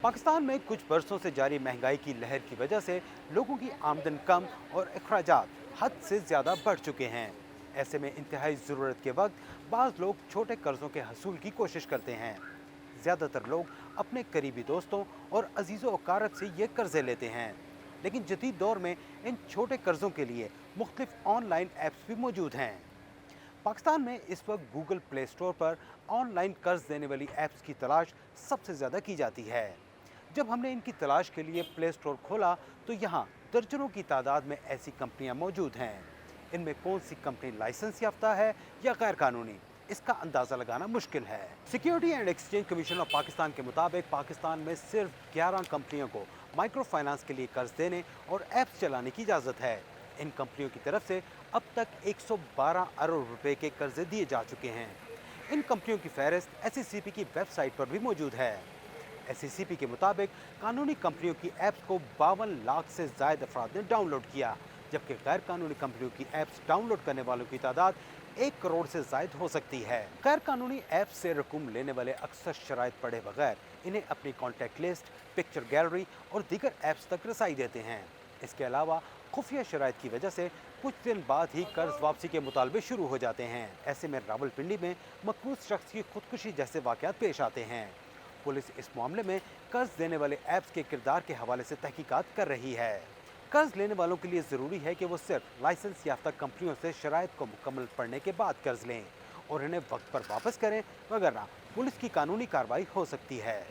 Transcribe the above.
पाकिस्तान में कुछ बरसों से जारी महंगाई की लहर की वजह से लोगों की आमदन कम और अखराजात हद से ज़्यादा बढ़ चुके हैं। ऐसे में इंतहाई ज़रूरत के वक्त बाज़ लोग छोटे कर्ज़ों के हसूल की कोशिश करते हैं। ज़्यादातर लोग अपने करीबी दोस्तों और अजीज़ो अकारब से ये कर्ज़े लेते हैं, लेकिन जदीद दौर में इन छोटे कर्ज़ों के लिए मुख्तलिफ ऑनलाइन ऐप्स भी मौजूद हैं। पाकिस्तान में इस वक्त गूगल प्ले स्टोर पर ऑनलाइन कर्ज देने वाली ऐप्स की तलाश सबसे ज़्यादा की जाती है। जब हमने इनकी तलाश के लिए प्ले स्टोर खोला तो यहाँ दर्जनों की तादाद में ऐसी कंपनियाँ मौजूद हैं। इनमें कौन सी कंपनी लाइसेंस याफ्ता है या गैर कानूनी, इसका अंदाज़ा लगाना मुश्किल है। Security and exchange commission of Pakistan के मुताबिक पाकिस्तान में सिर्फ 11 कंपनियों को माइक्रो फाइनेंस के लिए कर्ज देने और ऐप्स चलाने की इजाज़त है। इन कंपनियों की तरफ से अब तक 112 अरब रुपए के कर्जे दिए जा चुके हैं। इन कंपनियों की फहरिस्त SECP की वेबसाइट पर भी मौजूद है। SECP के मुताबिक कानूनी कंपनियों की ऐप्स को 52 लाख से ज़ायद अफराद ने डाउनलोड किया, जबकि गैर कानूनी कंपनियों की ऐप्स डाउनलोड करने वालों की तादाद 1 करोड़ से ज़ायद हो सकती है। गैर कानूनी ऐप्स से रकूम लेने वाले अक्सर शराइत पढ़े बगैर इन्हें अपनी कॉन्टैक्ट लिस्ट, पिक्चर गैलरी और दीगर ऐप्स तक रसाई देते हैं। इसके अलावा खुफिया शराइत की वजह से कुछ दिन बाद ही कर्ज वापसी के मुतालबे शुरू हो जाते हैं। ऐसे में रावलपिंडी में मकबूज शख्स की खुदकुशी जैसे वाक़यात पेश आते हैं। पुलिस इस मामले में कर्ज देने वाले ऐप्स के किरदार के हवाले से तहकीकात कर रही है। कर्ज लेने वालों के लिए ज़रूरी है कि वो सिर्फ लाइसेंस याफ्ता कंपनियों से शराइत को मुकम्मल पढ़ने के बाद कर्ज लें और इन्हें वक्त पर वापस करें, वगरना पुलिस की कानूनी कार्रवाई हो सकती है।